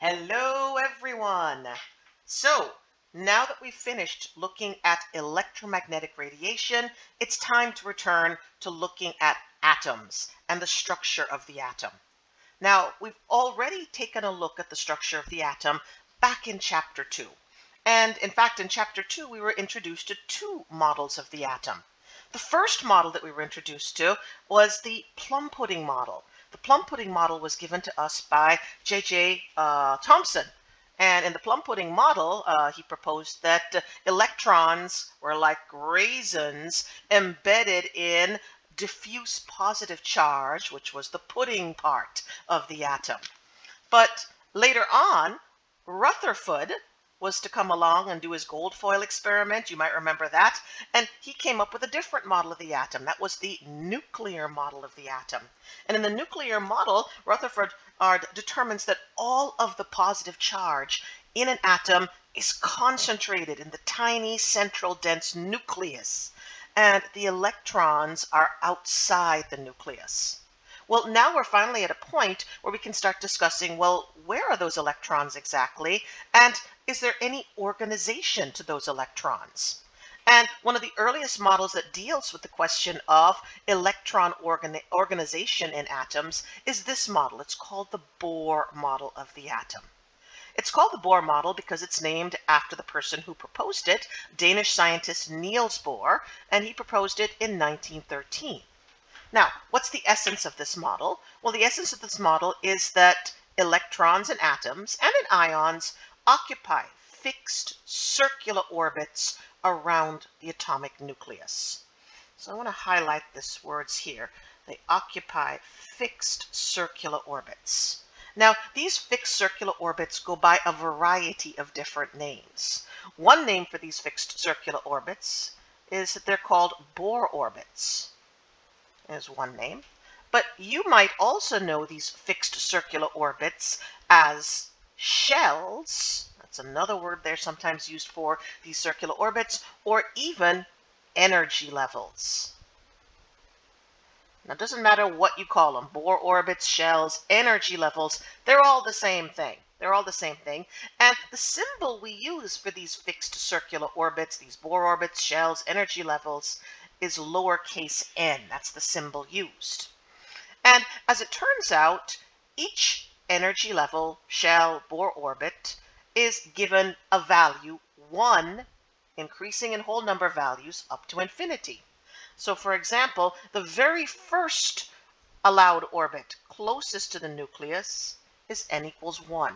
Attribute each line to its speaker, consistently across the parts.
Speaker 1: Hello, everyone. So, now that we've finished looking at electromagnetic radiation, it's time to return to looking at atoms and the structure of the atom. Now, we've already taken a look at the structure of the atom back in Chapter 2. And in fact, in Chapter 2, we were introduced to two models of the atom. The first model that we were introduced to was the plum pudding model. The plum pudding model was given to us by J.J. Thomson. And in the plum pudding model, he proposed that electrons were like raisins embedded in diffuse positive charge, which was the pudding part of the atom. But later on, Rutherford was to come along and do his gold foil experiment. You might remember that. And he came up with a different model of the atom. That was the nuclear model of the atom. And in the nuclear model, Rutherford determines that all of the positive charge in an atom is concentrated in the tiny central dense nucleus, and the electrons are outside the nucleus. Well, now we're finally at a point where we can start discussing, well, where are those electrons exactly? And is there any organization to those electrons? And one of the earliest models that deals with the question of electron organization in atoms is this model. It's called the Bohr model of the atom. It's called the Bohr model because it's named after the person who proposed it, Danish scientist Niels Bohr, and he proposed it in 1913. Now, what's the essence of this model? Well, the essence of this model is that electrons in atoms and in ions occupy fixed circular orbits around the atomic nucleus. So I want to highlight these words here. They occupy fixed circular orbits. Now, these fixed circular orbits go by a variety of different names. One name for these fixed circular orbits is that they're called Bohr orbits. Is one name. But you might also know these fixed circular orbits as shells. That's another word they're sometimes used for these circular orbits, or even energy levels. Now, it doesn't matter what you call them, Bohr orbits, shells, energy levels, they're all the same thing. They're all the same thing. And the symbol we use for these fixed circular orbits, these Bohr orbits, shells, energy levels, is lowercase n. That's the symbol used. And as it turns out, each energy level, shell, Bohr orbit is given a value 1, increasing in whole number values up to infinity. So for example, the very first allowed orbit closest to the nucleus is n equals 1.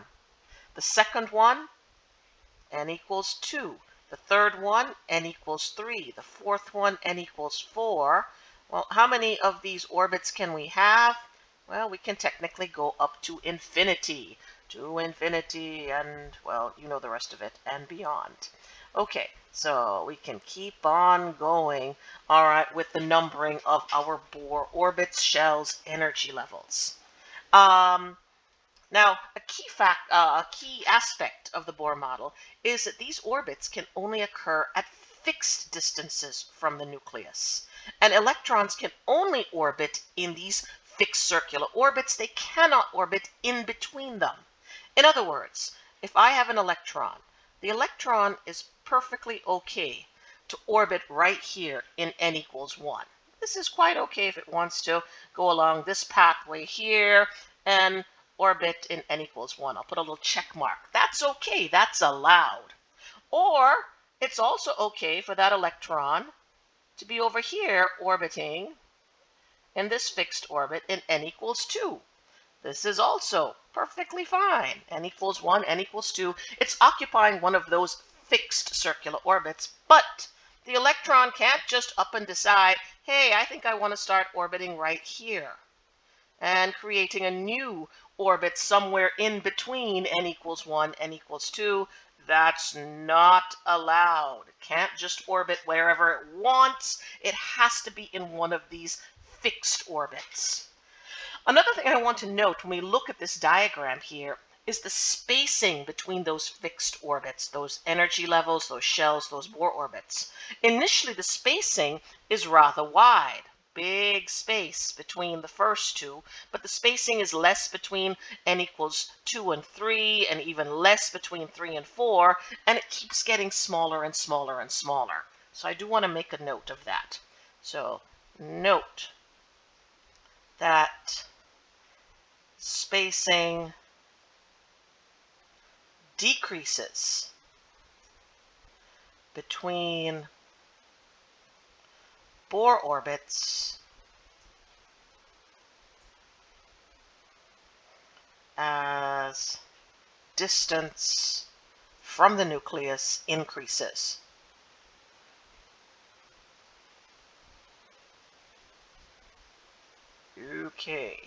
Speaker 1: The second one, n equals 2. The third one, n equals 3. The fourth one, n equals 4. Well, how many of these orbits can we have? Well, we can technically go up to infinity. To infinity and, well, you know the rest of it, and beyond. Okay, so we can keep on going, all right, with the numbering of our Bohr orbits, shells, energy levels. Now, a key aspect of the Bohr model is that these orbits can only occur at fixed distances from the nucleus. And electrons can only orbit in these fixed circular orbits. They cannot orbit in between them. In other words, if I have an electron, the electron is perfectly okay to orbit right here in n equals 1. This is quite okay if it wants to go along this pathway here and orbit in n equals 1. I'll put a little check mark. That's okay. That's allowed. Or it's also okay for that electron to be over here orbiting in this fixed orbit in n equals 2. This is also perfectly fine. N equals 1, n equals 2. It's occupying one of those fixed circular orbits, but the electron can't just up and decide, hey, I think I want to start orbiting right here, and creating a new orbit somewhere in between n equals 1, n equals 2. That's not allowed. It can't just orbit wherever it wants. It has to be in one of these fixed orbits. Another thing I want to note when we look at this diagram here is the spacing between those fixed orbits, those energy levels, those shells, those Bohr orbits. Initially, the spacing is rather wide. big space between the first two, but the spacing is less between n equals 2 and 3, and even less between 3 and 4, and it keeps getting smaller and smaller and smaller. So I do want to make a note of that. So note that spacing decreases between Bohr orbits as distance from the nucleus increases. Okay.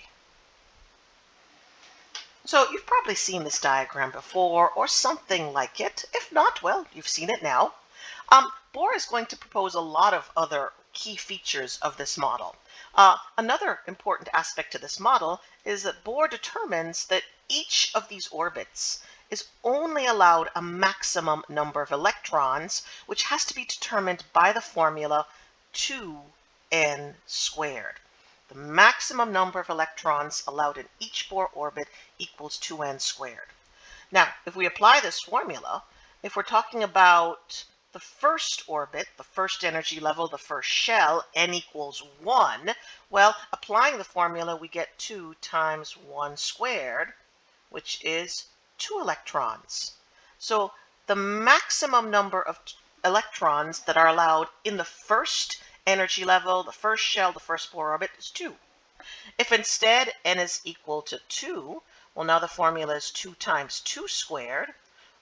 Speaker 1: So you've probably seen this diagram before or something like it. If not, well, you've seen it now. Bohr is going to propose a lot of other key features of this model. Another important aspect to this model is that Bohr determines that each of these orbits is only allowed a maximum number of electrons, which has to be determined by the formula 2n squared. The maximum number of electrons allowed in each Bohr orbit equals 2n squared. Now, if we apply this formula, if we're talking about the first orbit, the first energy level, the first shell, n equals 1, well, applying the formula, we get 2 times 1 squared, which is 2 electrons. So the maximum number of electrons that are allowed in the first energy level, the first shell, the first Bohr orbit is 2. If instead n is equal to 2, well, now the formula is 2 times 2 squared,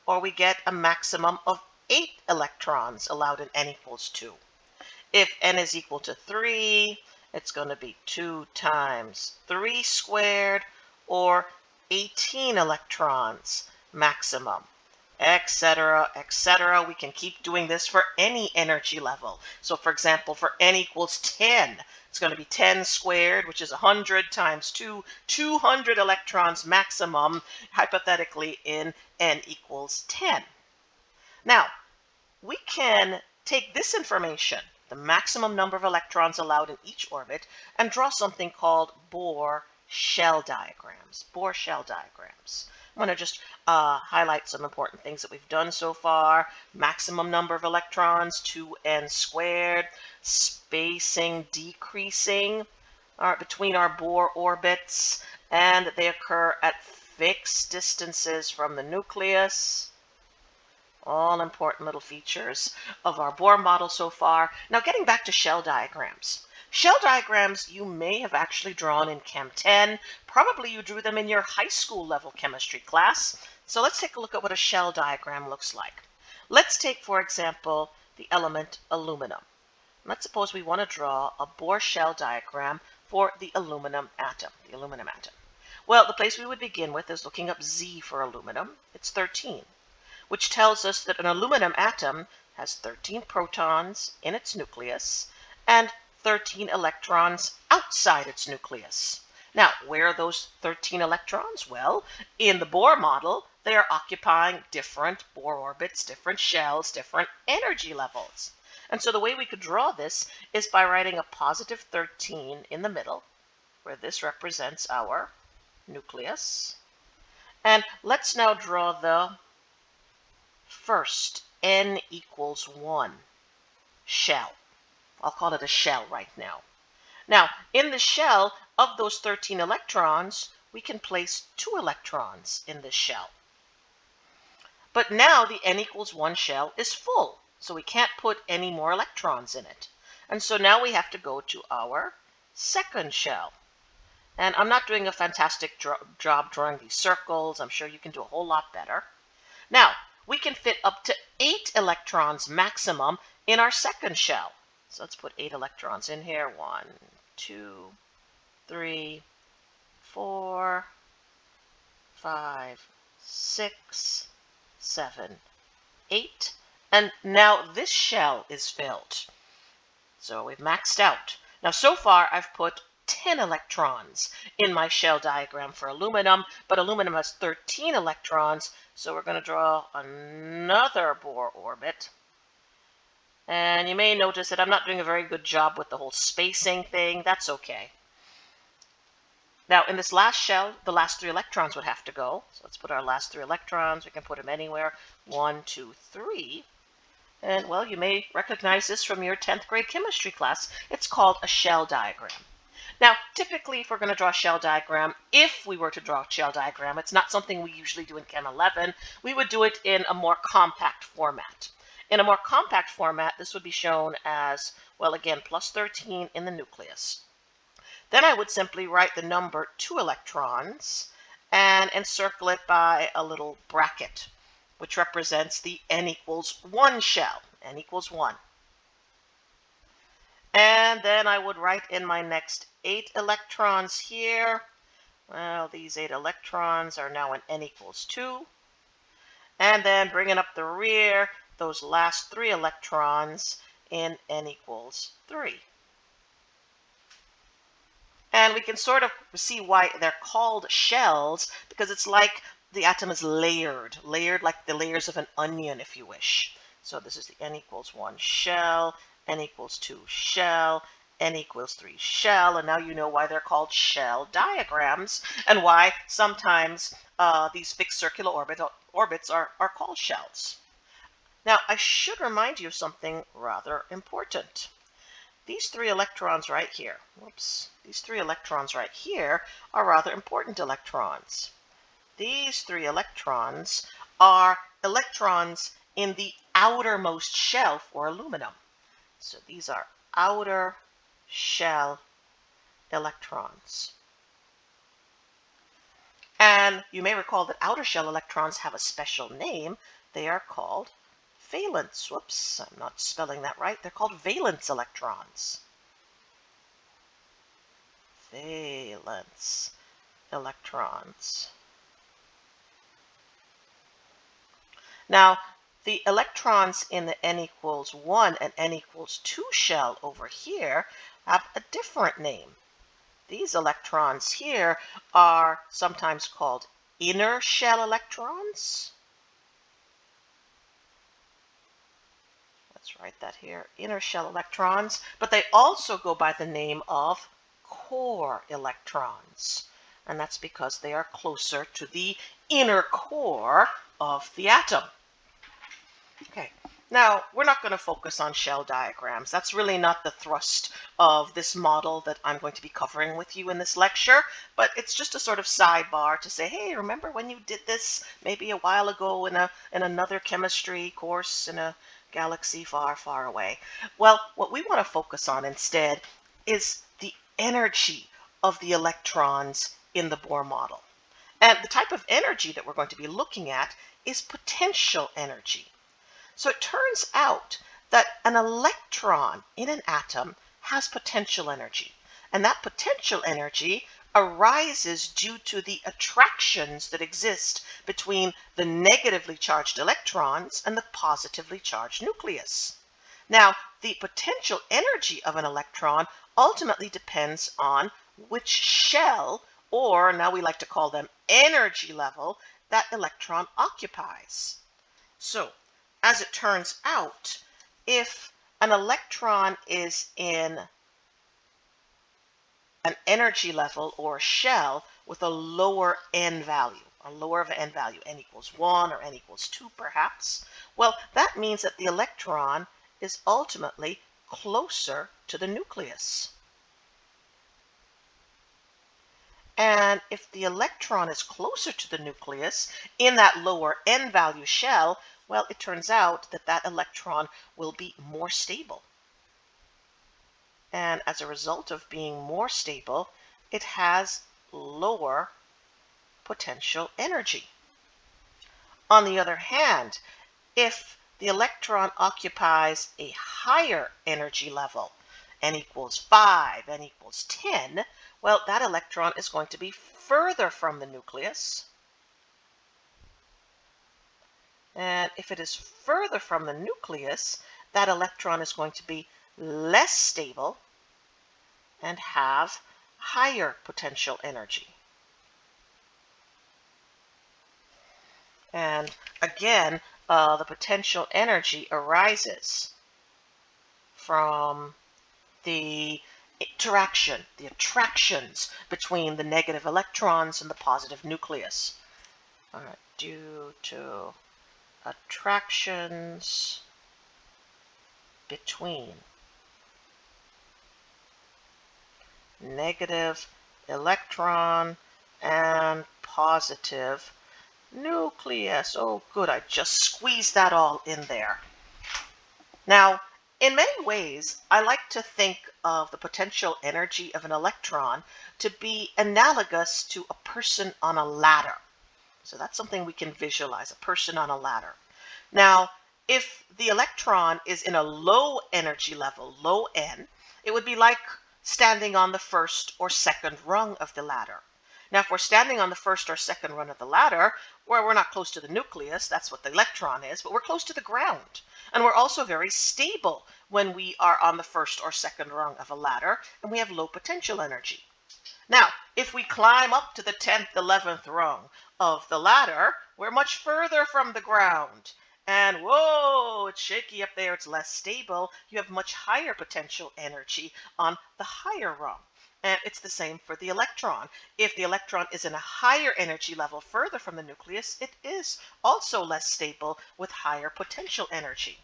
Speaker 1: or we get a maximum of 8 electrons allowed in n equals 2. If n is equal to 3, it's going to be 2 times 3 squared, or 18 electrons maximum, etc., etc. We can keep doing this for any energy level. So for example, for n equals 10, it's going to be 10 squared, which is 100 times 2, 200 electrons maximum, hypothetically in n equals 10. Now, we can take this information, the maximum number of electrons allowed in each orbit, and draw something called Bohr shell diagrams. Bohr shell diagrams. I'm going to just highlight some important things that we've done so far. Maximum number of electrons, 2n squared. Spacing decreasing between our Bohr orbits, and they occur at fixed distances from the nucleus. All important little features of our Bohr model so far. Now getting back to shell diagrams. Shell diagrams you may have actually drawn in Chem 10. Probably you drew them in your high school level chemistry class. So let's take a look at what a shell diagram looks like. Let's take, for example, the element aluminum. Let's suppose we want to draw a Bohr shell diagram for the aluminum atom. Well, the place we would begin with is looking up Z for aluminum. It's 13. Which tells us that an aluminum atom has 13 protons in its nucleus and 13 electrons outside its nucleus. Now, where are those 13 electrons? Well, in the Bohr model, they are occupying different Bohr orbits, different shells, different energy levels. And so the way we could draw this is by writing a positive 13 in the middle, where this represents our nucleus. And let's now draw the first n equals 1 shell. I'll call it a shell right now. Now, in the shell, of those 13 electrons, we can place 2 electrons in this shell. But now the n equals 1 shell is full, so we can't put any more electrons in it. And so now we have to go to our second shell. And I'm not doing a fantastic job drawing these circles. I'm sure you can do a whole lot better. Now, we can fit up to 8 electrons maximum in our second shell. So let's put 8 electrons in here. 1, 2, 3, 4, 5, 6, 7, 8. And now this shell is filled. So we've maxed out. Now so far I've put 10 electrons in my shell diagram for aluminum, but aluminum has 13 electrons, so we're going to draw another Bohr orbit. And you may notice that I'm not doing a very good job with the whole spacing thing. That's okay. Now, in this last shell, the last 3 electrons would have to go. So let's put our last 3 electrons. We can put them anywhere. 1, 2, 3. And, well, you may recognize this from your 10th grade chemistry class. It's called a shell diagram. Now, typically, if we're going to draw a shell diagram, if we were to draw a shell diagram, it's not something we usually do in Chem 11. We would do it in a more compact format. In a more compact format, this would be shown as, well, again, plus 13 in the nucleus. Then I would simply write the number 2 electrons and encircle it by a little bracket, which represents the n equals 1 shell, n equals 1. And then I would write in my next 8 electrons here. Well, these 8 electrons are now in n equals 2. And then bringing up the rear, those last 3 electrons in n equals 3. And we can sort of see why they're called shells, because it's like the atom is layered like the layers of an onion, if you wish. So this is the n equals 1 shell, n equals 2 shell, n equals 3 shell, and now you know why they're called shell diagrams and why sometimes these fixed circular orbits are called shells. Now, I should remind you of something rather important. These 3 electrons right here, these 3 electrons right here are rather important electrons. These 3 electrons are electrons in the outermost shell for aluminum. So these are outer shell electrons. And you may recall that outer shell electrons have a special name. They are called valence. Whoops, I'm not spelling that right. They're called valence electrons. Valence electrons. Now, the electrons in the n equals 1 and n equals 2 shell over here have a different name. These electrons here are sometimes called inner shell electrons. Let's write that here, inner shell electrons, but they also go by the name of core electrons. And that's because they are closer to the inner core of the atom. Okay, now we're not going to focus on shell diagrams. That's really not the thrust of this model that I'm going to be covering with you in this lecture, but it's just a sort of sidebar to say, hey, remember when you did this maybe a while ago in another chemistry course in a galaxy far, far away? Well, what we want to focus on instead is the energy of the electrons in the Bohr model. And the type of energy that we're going to be looking at is potential energy. So it turns out that an electron in an atom has potential energy. And that potential energy arises due to the attractions that exist between the negatively charged electrons and the positively charged nucleus. Now, the potential energy of an electron ultimately depends on which shell, or now we like to call them energy level, that electron occupies. So, as it turns out, if an electron is in an energy level or shell with a lower n value, n equals 1 or n equals 2 perhaps, well, that means that the electron is ultimately closer to the nucleus. And if the electron is closer to the nucleus in that lower n value shell, well, it turns out that that electron will be more stable. And as a result of being more stable, it has lower potential energy. On the other hand, if the electron occupies a higher energy level, n equals 5, n equals 10, well, that electron is going to be further from the nucleus. And if it is further from the nucleus, that electron is going to be less stable and have higher potential energy. And again, the potential energy arises from the interaction, the attractions between the negative electrons and the positive nucleus. All right, due to attractions between negative electron and positive nucleus. Oh, good, I just squeezed that all in there. Now, in many ways, I like to think of the potential energy of an electron to be analogous to a person on a ladder. So that's something we can visualize, a person on a ladder. Now, if the electron is in a low energy level, low N, it would be like standing on the first or second rung of the ladder. Now, if we're standing on the first or second rung of the ladder, where we're not close to the nucleus, that's what the electron is, but we're close to the ground. And we're also very stable when we are on the first or second rung of a ladder, and we have low potential energy. Now, if we climb up to the 10th, 11th rung of the ladder, we're much further from the ground. And whoa, it's shaky up there, it's less stable. You have much higher potential energy on the higher rung. And it's the same for the electron. If the electron is in a higher energy level further from the nucleus, it is also less stable with higher potential energy.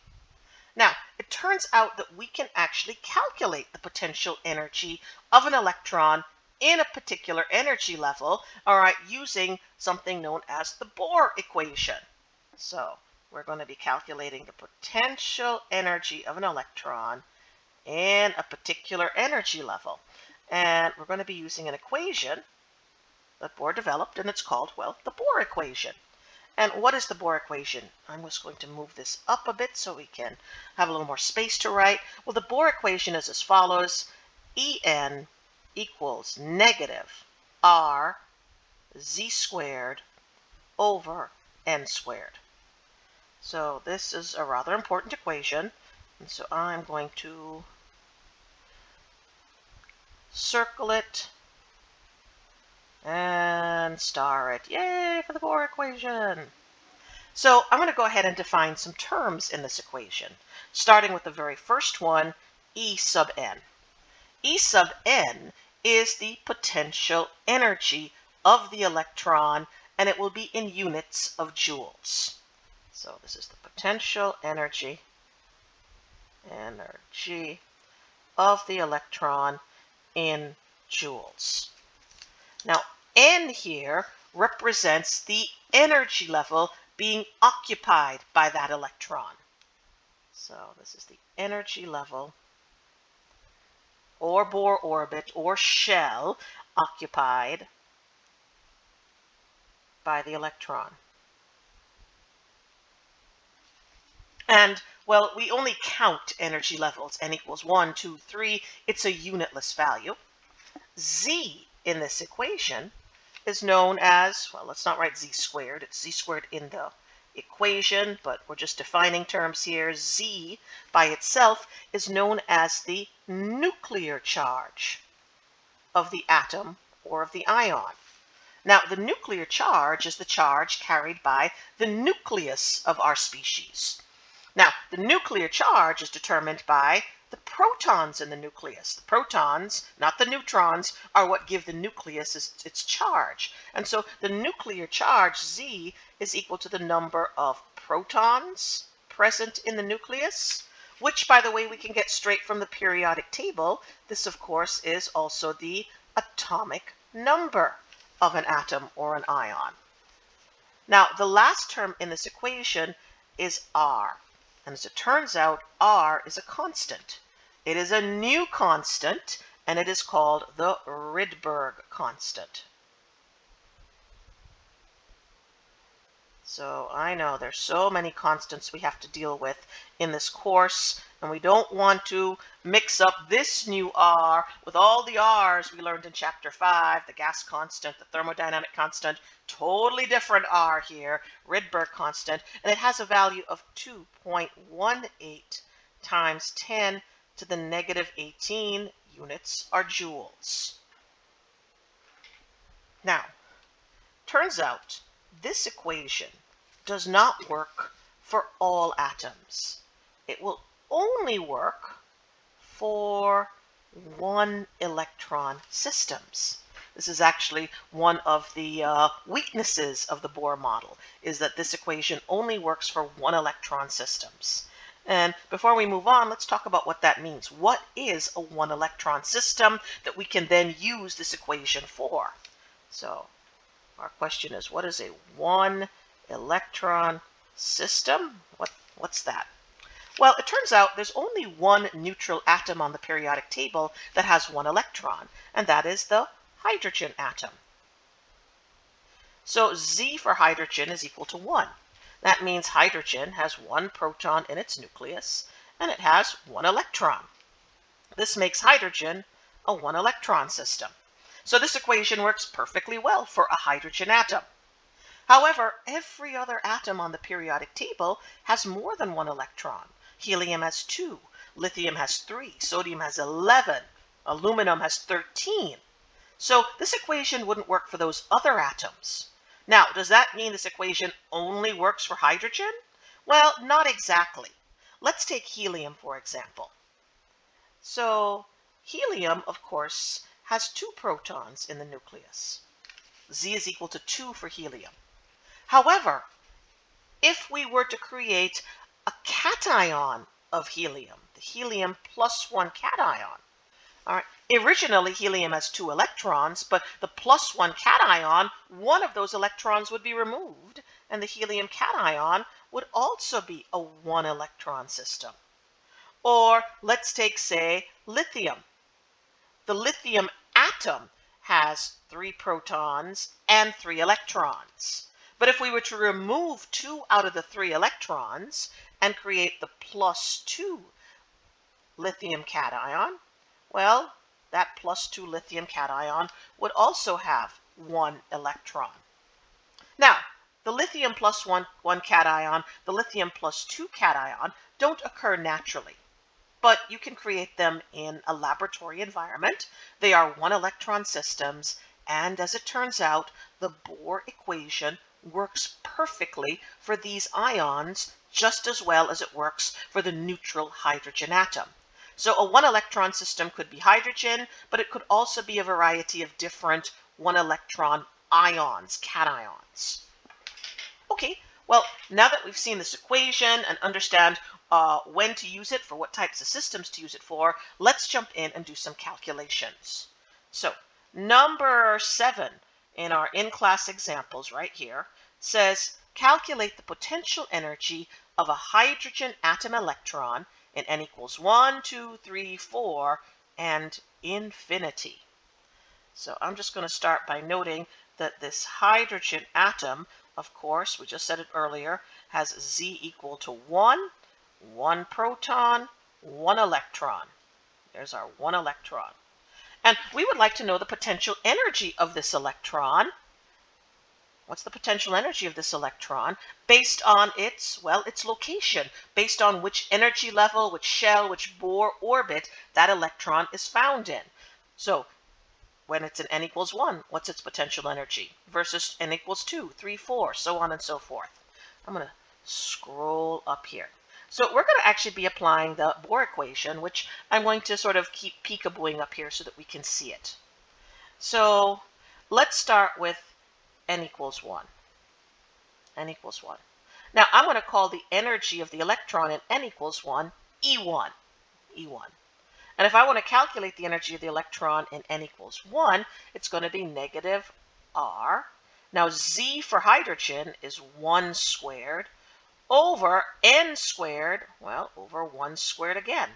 Speaker 1: Now, it turns out that we can actually calculate the potential energy of an electron in a particular energy level, all right, using something known as the Bohr equation. So we're going to be calculating the potential energy of an electron in a particular energy level. And we're going to be using an equation that Bohr developed, and it's called, well, the Bohr equation. And what is the Bohr equation? I'm just going to move this up a bit so we can have a little more space to write. Well, the Bohr equation is as follows. En equals negative r z squared over n squared. So this is a rather important equation, and so I'm going to circle it and star it. Yay for the Bohr equation! So I'm going to go ahead and define some terms in this equation, starting with the very first one, E sub n. E sub n is the potential energy of the electron, and it will be in units of joules. So this is the potential energy of the electron in joules. Now, N here represents the energy level being occupied by that electron. So this is the energy level or Bohr orbit or shell occupied by the electron. And, well, we only count energy levels. N equals 1, 2, 3. It's a unitless value. Z in this equation is known as, well, let's not write z squared. It's z squared in the equation, but we're just defining terms here. Z by itself is known as the nuclear charge of the atom or of the ion. Now, the nuclear charge is the charge carried by the nucleus of our species. Now, the nuclear charge is determined by the protons in the nucleus. The protons, not the neutrons, are what give the nucleus its charge. And so the nuclear charge, Z, is equal to the number of protons present in the nucleus, which, by the way, we can get straight from the periodic table. This, of course, is also the atomic number of an atom or an ion. Now, the last term in this equation is R. And as it turns out, R is a constant. It is a new constant, and it is called the Rydberg constant. So I know there's so many constants we have to deal with in this course, and we don't want to mix up this new R with all the R's we learned in Chapter 5, the gas constant, the thermodynamic constant, totally different R here, Rydberg constant, and it has a value of 2.18 times 10 to the negative 18 units are joules. Now, turns out this equation does not work for all atoms. It will only work for 1-electron systems. This is actually one of the weaknesses of the Bohr model, is that this equation only works for 1-electron systems. And before we move on, let's talk about what that means. What is a 1-electron system that we can then use this equation for? So our question is, what is a 1-electron system? What's that? Well, it turns out there's only one neutral atom on the periodic table that has 1 electron, and that is the hydrogen atom. So Z for hydrogen is equal to 1. That means hydrogen has 1 proton in its nucleus, and it has 1 electron. This makes hydrogen a 1-electron system. So this equation works perfectly well for a hydrogen atom. However, every other atom on the periodic table has more than 1 electron. Helium has 2, lithium has 3, sodium has 11, aluminum has 13. So this equation wouldn't work for those other atoms. Now, does that mean this equation only works for hydrogen? Well, not exactly. Let's take helium, for example. So helium, of course, has 2 protons in the nucleus. Z is equal to 2 for helium. However, if we were to create a cation of helium, the helium plus 1 cation, all right, originally helium has 2 electrons, but the plus 1 cation, one of those electrons would be removed, and the helium cation would also be a 1-electron system. Or let's take, say, lithium. The lithium atom has 3 protons and 3 electrons. But if we were to remove 2 out of the 3 electrons and create the plus 2 lithium cation, well, that plus 2 lithium cation would also have 1 electron. Now, the lithium plus 1 cation, the lithium plus 2 cation don't occur naturally, but you can create them in a laboratory environment. They are 1-electron systems, and as it turns out, the Bohr equation works perfectly for these ions just as well as it works for the neutral hydrogen atom. So a 1-electron system could be hydrogen, but it could also be a variety of different 1-electron ions, cations. Okay, well, now that we've seen this equation and understand when to use it, for what types of systems to use it for, let's jump in and do some calculations. So number 7 in our in-class examples right here says calculate the potential energy of a hydrogen atom electron in n equals 1, 2, 3, 4, and infinity. So I'm just going to start by noting that this hydrogen atom, of course, we just said it earlier, has Z equal to 1, 1 proton, 1 electron. There's our 1 electron. And we would like to know the potential energy of this electron. What's the potential energy of this electron based on its location, based on which energy level, which shell, which Bohr orbit that electron is found in. So when it's in n equals 1, what's its potential energy versus n equals 2, 3, 4, so on and so forth. I'm going to scroll up here. So we're going to actually be applying the Bohr equation, which I'm going to sort of keep peekabooing up here so that we can see it. So let's start with n equals 1. N equals 1. Now I'm going to call the energy of the electron in n equals 1 E1. E1. And if I want to calculate the energy of the electron in n equals 1, it's going to be negative R. Now Z for hydrogen is 1 squared over n squared, well, over 1 squared again.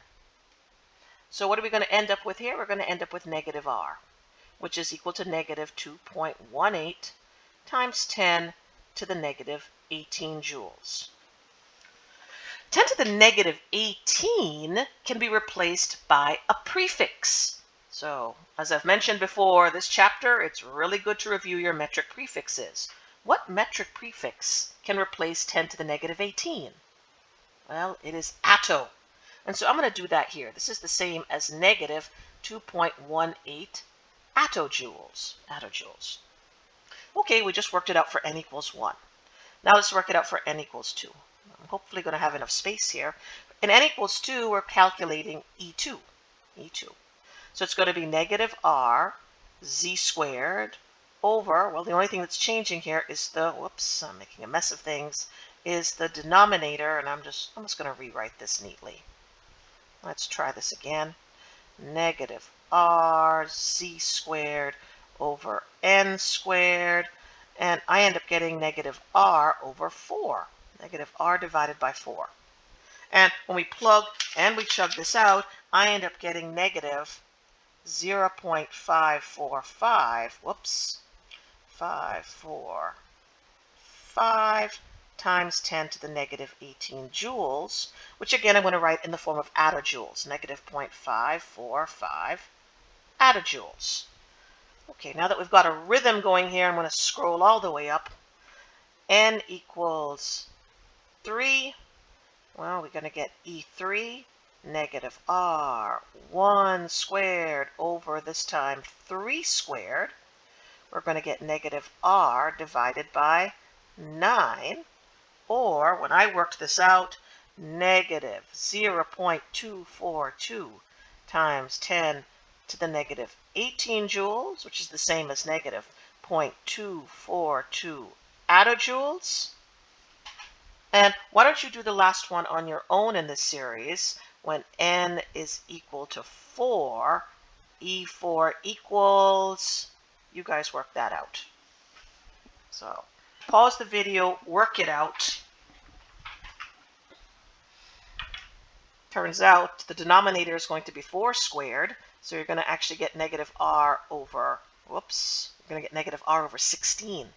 Speaker 1: So what are we going to end up with here? We're going to end up with negative R, which is equal to negative 2.18 times 10 to the negative 18 joules. 10 to the negative 18 can be replaced by a prefix. So, as I've mentioned before this chapter, it's really good to review your metric prefixes. What metric prefix can replace 10 to the negative 18? Well, it is atto. And so I'm going to do that here. This is the same as negative 2.18 attojoules. Attojoules. Okay, we just worked it out for n equals 1. Now let's work it out for n equals 2. I'm hopefully going to have enough space here. In n equals 2, we're calculating E2. E2. So it's going to be negative R Z squared over, well, the only thing that's changing here is the, whoops, I'm making a mess of things, is the denominator, and I'm just going to rewrite this neatly. Let's try this again. Negative R Z squared over N squared, and I end up getting negative R over 4. Negative R divided by 4. And when we plug and we chug this out, I end up getting negative 0.545, whoops, 545 times 10 to the negative 18 joules, which again I'm going to write in the form of attojoules, negative 0.545 attojoules. Okay, now that we've got a rhythm going here, I'm going to scroll all the way up. N equals 3. Well, we're going to get E3 negative R1 squared over, this time 3 squared. We're going to get negative R divided by 9, or when I worked this out, negative 0.242 times 10 to the negative 18 joules, which is the same as negative 0.242 attojoules. And why don't you do the last one on your own in this series? When N is equal to 4, E4 equals, you guys work that out. So pause the video, work it out. Turns out the denominator is going to be 4 squared, so you're going to actually get negative R over, whoops, you're going to get negative R over 16.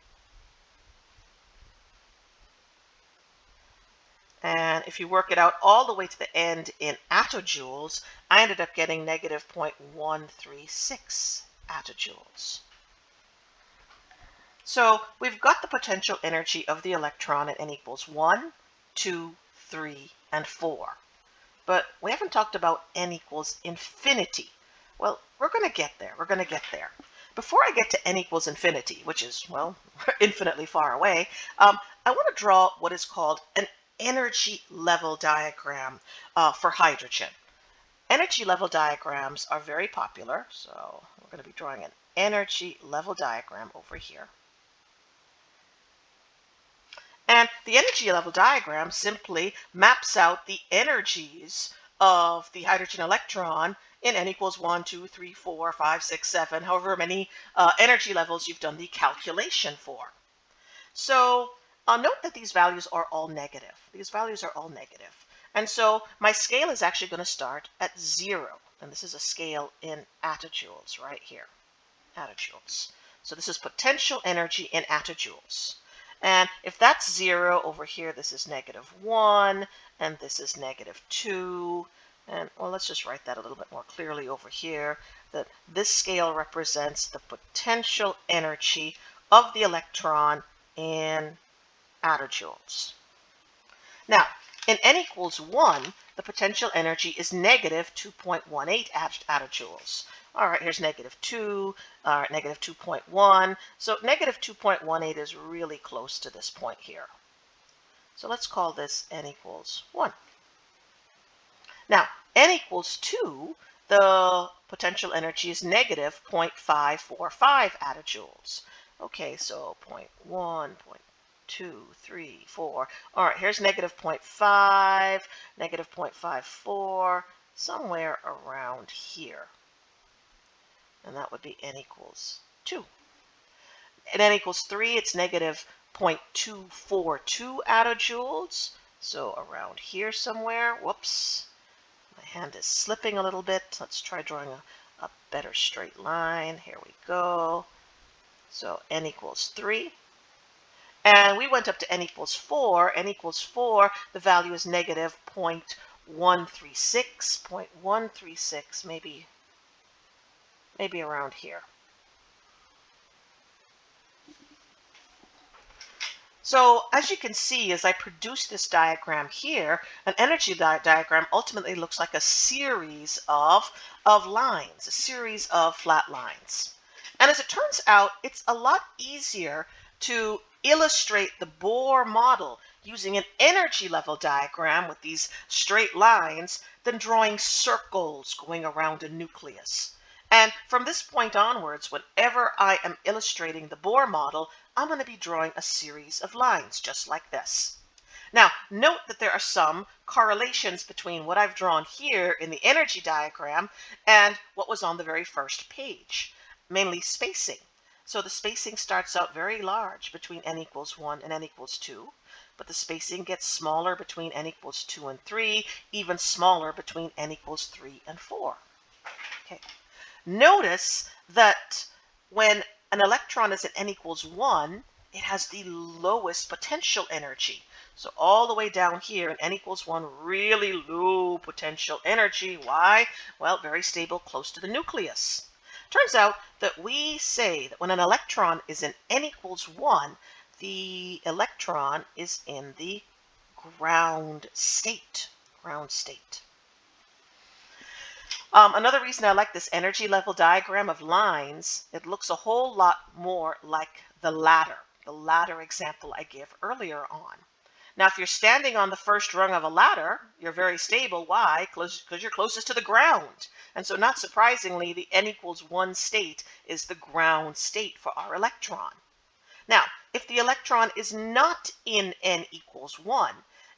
Speaker 1: And if you work it out all the way to the end in attojoules, I ended up getting negative 0.136 attojoules. So we've got the potential energy of the electron at N equals 1, 2, 3, and 4. But we haven't talked about N equals infinity. Well, we're going to get there. We're going to get there. Before I get to N equals infinity, which is, well, infinitely far away, I want to draw what is called an energy level diagram for hydrogen. Energy level diagrams are very popular, so we're going to be drawing an energy level diagram over here. And the energy level diagram simply maps out the energies of the hydrogen electron in N equals 1, 2, 3, 4, 5, 6, 7, however many energy levels you've done the calculation for. So note that these values are all negative. These values are all negative. And so my scale is actually going to start at 0. And this is a scale in attojoules right here. Attojoules. So this is potential energy in attojoules. And if that's 0 over here, this is negative 1, and this is negative 2. And well, let's just write that a little bit more clearly over here, that this scale represents the potential energy of the electron in attojoules. Now, in N equals 1, the potential energy is negative 2.18 attojoules. All right, here's negative 2, negative 2.1. So negative 2.18 is really close to this point here. So let's call this N equals 1. Now, N equals 2, the potential energy is negative 0.545 attojoules. Okay, so 0.1, 0.2, 3, 4. All right, here's negative 0.5, negative 0.54, somewhere around here. And that would be N equals 2. At N equals 3, it's negative 0.242 attojoules. So around here somewhere. Whoops. My hand is slipping a little bit. Let's try drawing a better straight line. Here we go. So N equals 3. And we went up to N equals 4. N equals 4, the value is negative 0.136. 0.136, maybe around here. So as you can see, as I produce this diagram here, an energy diagram ultimately looks like a series of lines, a series of flat lines. And as it turns out, it's a lot easier to illustrate the Bohr model using an energy level diagram with these straight lines than drawing circles going around a nucleus. And from this point onwards, whenever I am illustrating the Bohr model, I'm going to be drawing a series of lines just like this. Now, note that there are some correlations between what I've drawn here in the energy diagram and what was on the very first page, mainly spacing. So the spacing starts out very large between n equals 1 and n equals 2, but the spacing gets smaller between n equals 2 and 3, even smaller between n equals 3 and 4. Okay. Notice that when an electron is at n equals 1, it has the lowest potential energy. So all the way down here in n equals 1, really low potential energy. Why? Well, very stable, close to the nucleus. Turns out that we say that when an electron is in n equals 1, the electron is in the ground state. Ground state. Another reason I like this energy level diagram of lines, it looks a whole lot more like the ladder example I gave earlier on. Now, if you're standing on the first rung of a ladder, you're very stable. Why? Because you're closest to the ground. And so not surprisingly, the n equals 1 state is the ground state for our electron. Now, if the electron is not in n equals 1,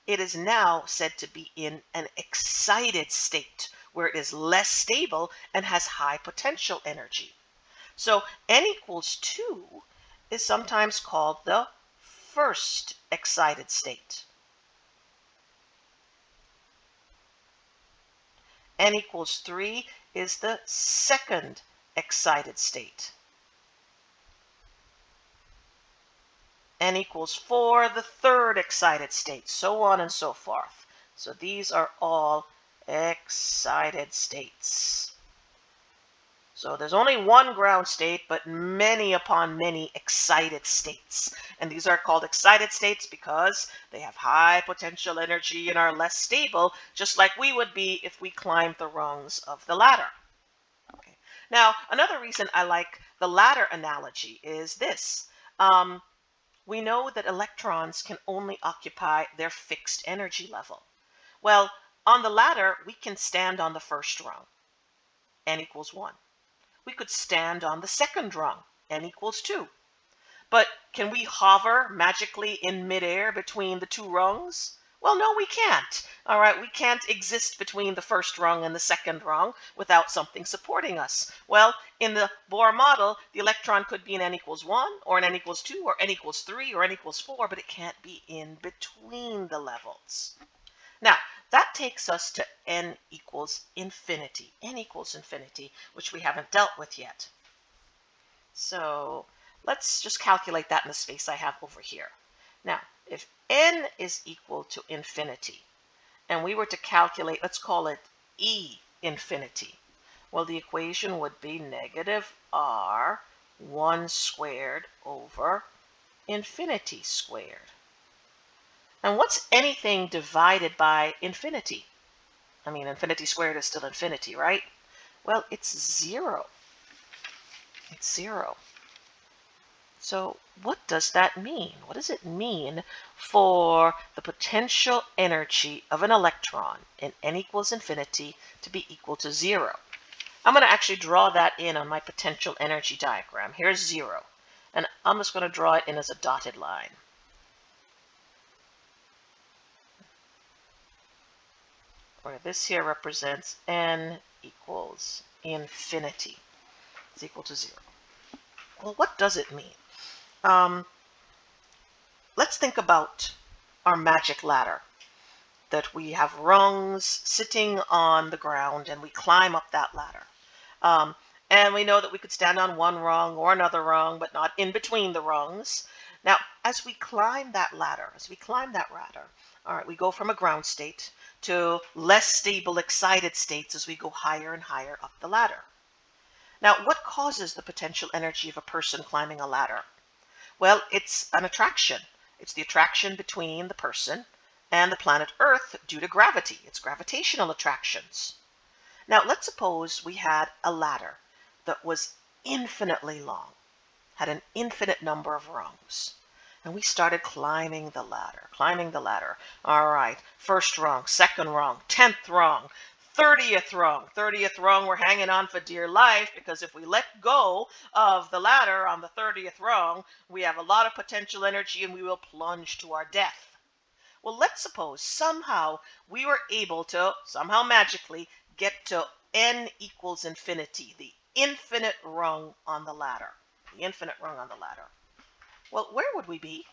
Speaker 1: it is now said to be in an excited state, where it is less stable and has high potential energy. So n equals 2 is sometimes called the first excited state. N equals 3 is the second excited state. N equals 4, the third excited state, so on and so forth. So these are all excited states. So there's only one ground state, but many upon many excited states. And these are called excited states because they have high potential energy and are less stable, just like we would be if we climbed the rungs of the ladder. Okay. Now, another reason I like the ladder analogy is this. We know that electrons can only occupy their fixed energy level. Well, on the ladder, we can stand on the first rung, n equals 1. We could stand on the second rung, n equals 2. But can we hover magically in midair between the two rungs? Well, no, we can't. All right, we can't exist between the first rung and the second rung without something supporting us. Well, in the Bohr model, the electron could be in n equals 1, or in n equals 2, or n equals 3, or n equals 4, but it can't be in between the levels. Now, that takes us to n equals infinity. N equals infinity, which we haven't dealt with yet. So let's just calculate that in the space I have over here. Now, if n is equal to infinity, and we were to calculate, let's call it E infinity, well, the equation would be negative r 1 squared over infinity squared. And what's anything divided by infinity? I mean, infinity squared is still infinity, right? Well, it's 0. It's 0. So what does that mean? What does it mean for the potential energy of an electron in n equals infinity to be equal to 0? I'm going to actually draw that in on my potential energy diagram. Here's 0. And I'm just going to draw it in as a dotted line. Where this here represents n equals infinity. It's equal to 0. Well, what does it mean? Let's think about our magic ladder, that we have rungs sitting on the ground and we climb up that ladder. And we know that we could stand on one rung or another rung, but not in between the rungs. Now, as we climb that ladder, all right, we go from a ground state to less stable excited states as we go higher and higher up the ladder. Now, what causes the potential energy of a person climbing a ladder? Well, it's an attraction. It's the attraction between the person and the planet Earth due to gravity. It's gravitational attractions. Now, let's suppose we had a ladder that was infinitely long, had an infinite number of rungs. And we started climbing the ladder, climbing the ladder. All right, first rung, second rung, 10th rung, 30th rung. 30th rung, we're hanging on for dear life because if we let go of the ladder on the 30th rung, we have a lot of potential energy and we will plunge to our death. Well, let's suppose somehow we were able to, somehow magically, get to n equals infinity, the infinite rung on the ladder. The infinite rung on the ladder. Well, where would we be?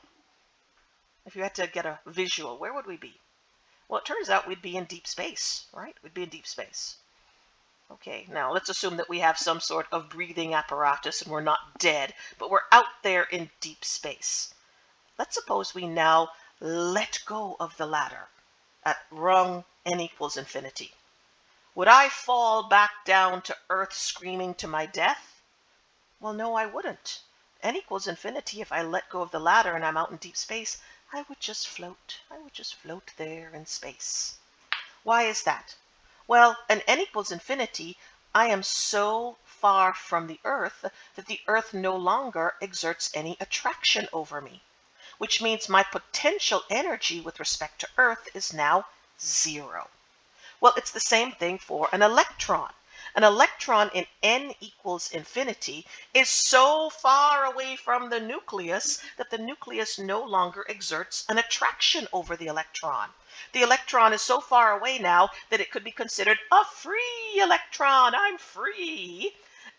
Speaker 1: If you had to get a visual, where would we be? Well, it turns out we'd be in deep space, right? We'd be in deep space. Okay, now let's assume that we have some sort of breathing apparatus and we're not dead, but we're out there in deep space. Let's suppose we now let go of the ladder at rung n equals infinity. Would I fall back down to Earth screaming to my death? Well, no, I wouldn't. N equals infinity, if I let go of the ladder and I'm out in deep space, I would just float. I would just float there in space. Why is that? Well, at n equals infinity, I am so far from the Earth that the Earth no longer exerts any attraction over me, which means my potential energy with respect to Earth is now 0. Well, it's the same thing for an electron. An electron in n equals infinity is so far away from the nucleus that the nucleus no longer exerts an attraction over the electron. The electron is so far away now that it could be considered a free electron. I'm free.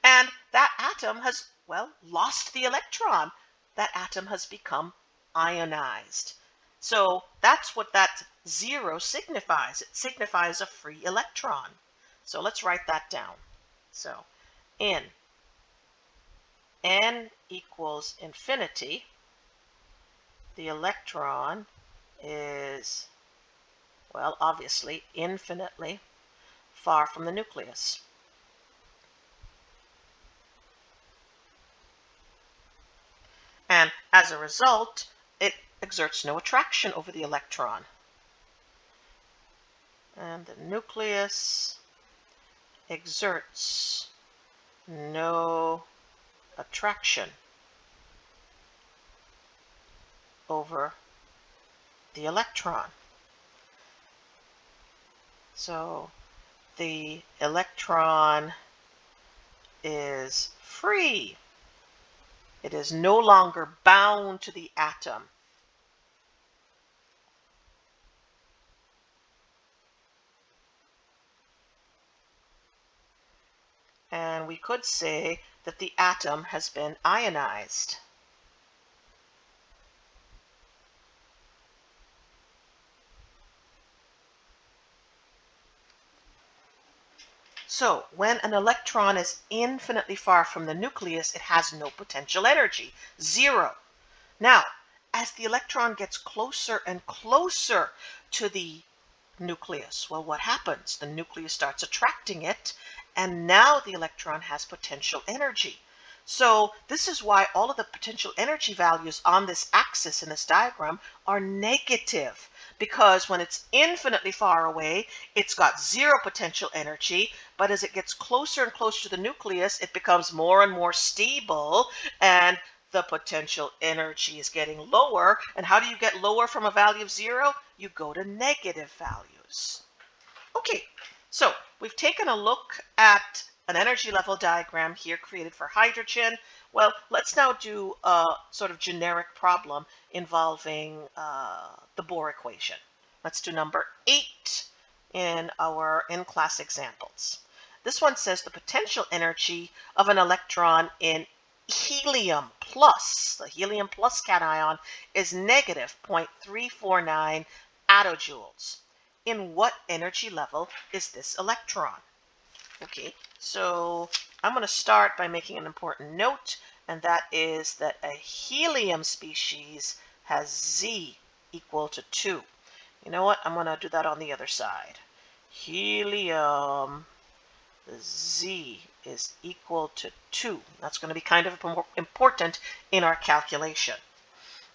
Speaker 1: And that atom has, well, lost the electron. That atom has become ionized. So that's what that 0 signifies. It signifies a free electron. So let's write that down. So in n equals infinity, the electron is, well, obviously infinitely far from the nucleus. And as a result, it exerts no attraction over the electron. And the nucleus exerts no attraction over the electron. So the electron is free. It is no longer bound to the atom. And we could say that the atom has been ionized. So when an electron is infinitely far from the nucleus, it has no potential energy, 0. Now, as the electron gets closer and closer to the nucleus, well, what happens? The nucleus starts attracting it, and now the electron has potential energy. So this is why all of the potential energy values on this axis in this diagram are negative, because when it's infinitely far away, it's got 0 potential energy, but as it gets closer and closer to the nucleus, it becomes more and more stable, and the potential energy is getting lower. And how do you get lower from a value of 0? You go to negative values. Okay, so we've taken a look at an energy level diagram here created for hydrogen. Well, let's now do a sort of generic problem involving the Bohr equation. Let's do number 8 in our in-class examples. This one says the potential energy of an electron in helium plus, the helium plus cation, is negative 0.349 attojoules. In what energy level is this electron? Okay, so I'm going to start by making an important note, and that is that a helium species has Z equal to 2. You know what? I'm going to do that on the other side. Helium Z is equal to 2. That's going to be kind of important in our calculation.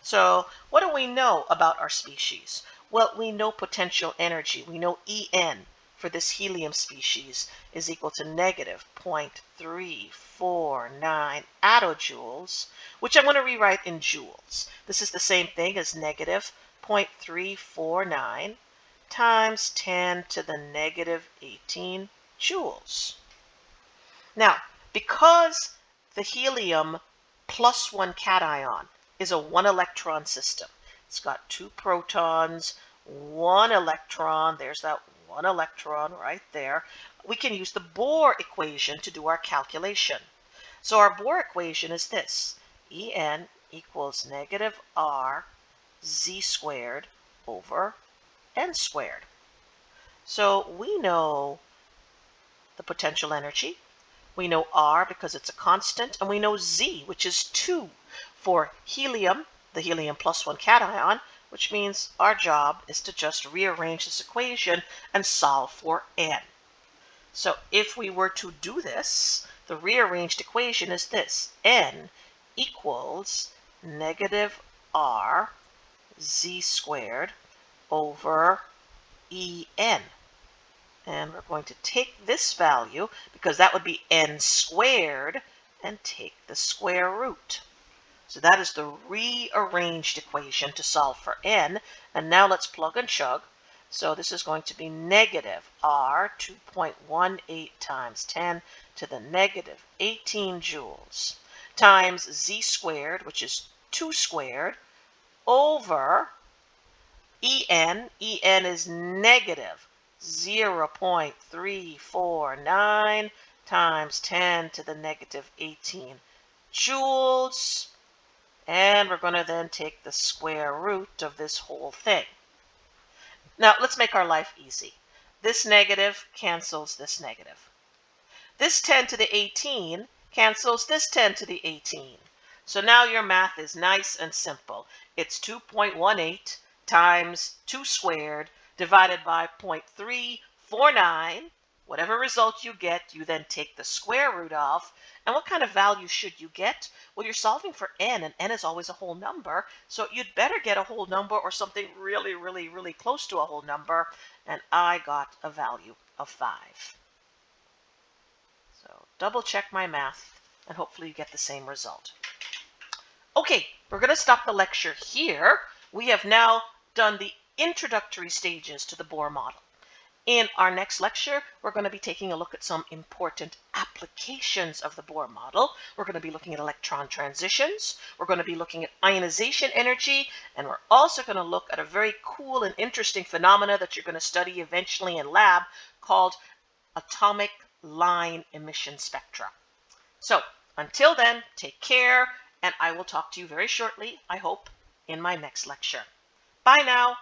Speaker 1: So what do we know about our species? Well, we know potential energy. We know En for this helium species is equal to negative 0.349 attojoules, which I'm going to rewrite in joules. This is the same thing as negative 0.349 times 10 to the negative 18 joules. Now, because the helium plus 1 cation is a 1-electron system, it's got 2 protons, 1 electron, there's that 1 electron right there, we can use the Bohr equation to do our calculation. So our Bohr equation is this: En equals negative R z squared over n squared. So we know the potential energy, we know R because it's a constant, and we know Z, which is 2 for helium, the helium plus 1 cation, which means our job is to just rearrange this equation and solve for n. So if we were to do this, the rearranged equation is this: n equals negative R z squared over En. And we're going to take this value, because that would be n squared, and take the square root. So that is the rearranged equation to solve for n. And now let's plug and chug. So this is going to be negative R 2.18 times 10 to the negative 18 joules times z squared, which is 2 squared, over En. En is negative 0.349 times 10 to the negative 18 joules. And we're going to then take the square root of this whole thing. Now, let's make our life easy. This negative cancels this negative. This 10 to the 18 cancels this 10 to the 18. So now your math is nice and simple. It's 2.18 times 2 squared divided by 0.349. Whatever result you get, you then take the square root of. And what kind of value should you get? Well, you're solving for n, and n is always a whole number, so you'd better get a whole number or something really, really, really close to a whole number, and I got a value of 5. So double check my math, and hopefully you get the same result. Okay, we're going to stop the lecture here. We have now done the introductory stages to the Bohr model. In our next lecture, we're going to be taking a look at some important applications of the Bohr model. We're going to be looking at electron transitions. We're going to be looking at ionization energy. And we're also going to look at a very cool and interesting phenomena that you're going to study eventually in lab called atomic line emission spectra. So until then, take care, and I will talk to you very shortly, I hope, in my next lecture. Bye now.